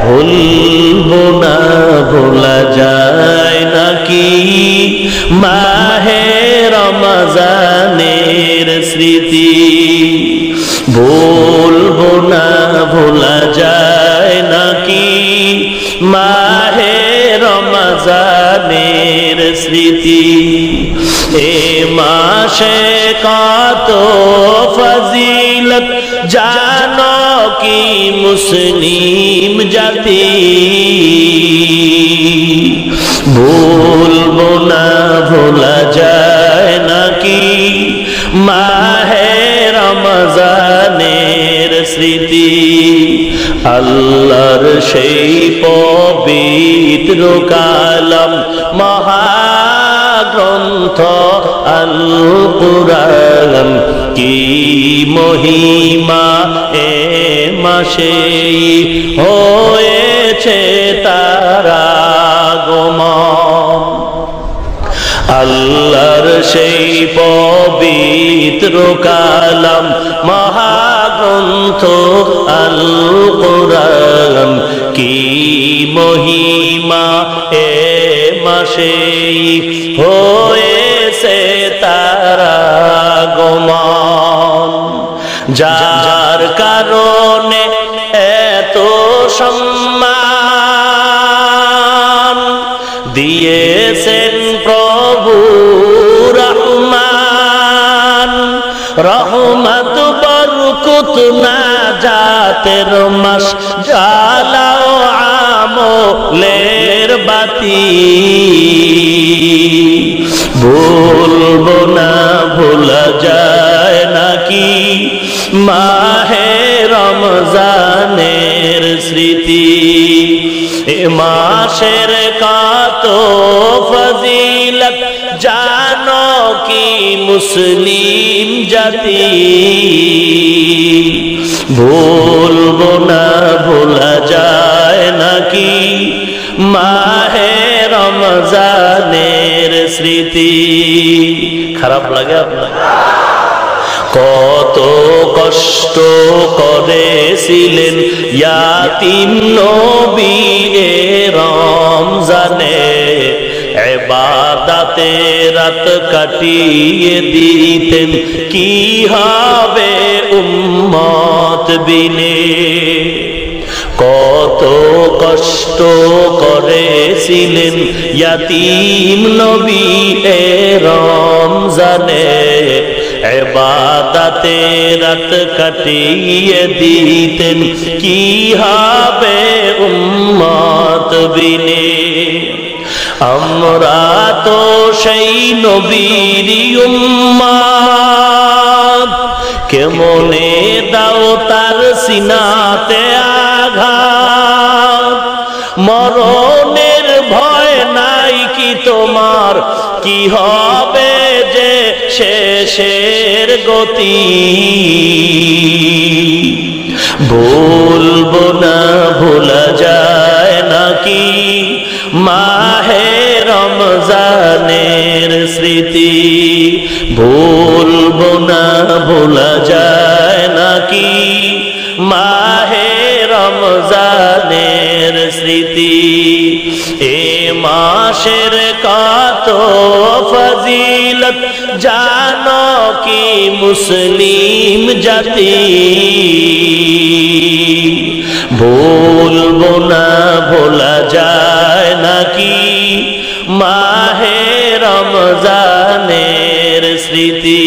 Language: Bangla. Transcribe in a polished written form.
ভুলবো না ভোলা যায় নাকি মাহে রমজানের স্মৃতি, ভুলবো না ভোলা যায় নাকি মাহে রমজানের স্মৃতি। এ মাসে কত ফজিলত জানো কি মুসলিম জাতি, ভুলবো না ভোলা যায় নাকি মাহে রমজানের স্মৃতি। আল্লাহর সেই পবিত্র কালাম মহাগ্রন্থ আল কুরআন, কি মহিমা এ মাসে হয়েছে তার আগমন। আল্লাহর সেই পবিত্র কালাম মহাগ্রন্থ আল কুরআন, কি মহিমা এ মাসে হয়েছে তার আগমন। যার কারণে এত সম্মান দিয়েছেন প্রভু রহমান, রহমত বরকত নাজাতের মাস জ্বালাও আমলের বাতি, ভুলবো না ভোলা যায় নাকি মাহে রমজানের স্মৃতি। এ মাসের কত ফজিলত জানো কি মুসলিম জাতি, ভুলবো না ভোলা যায় নাকি মাহে রমজানের স্মৃতি। খারাপ লাগে আপনার? কত কষ্ট করেছিলেন ইয়াতিম নবী এ রমজানে, ইবাদতে রাত কাটিয়ে দিতেন কি হবে উম্মত বিনে। কত কষ্ট করেছিলেন ইয়াতিম নবী এ রমজানে, ইবাদতে রাত কাটিয়ে দিতেন কি হবে উম্মত বিনে। আমরা তো সেই নবীর উম্মত, কেমনে দাও তার সিনাতে আঘাত, মরণের ভয় নাই কি তোমার, কি হবে যে শেষের গতি, ভুলবো না ভোলা যায় নাকি মাহে রমজানের স্মৃতি, ভুলবো না ভোলা যায় নাকি মাহে রমজানের স্মৃতি। এ মাসের কত ফজিলত জানো কি মুসলিম জাতি, ভুলবো না ভোলা যায় নাকি মাহে রমজানের স্মৃতি।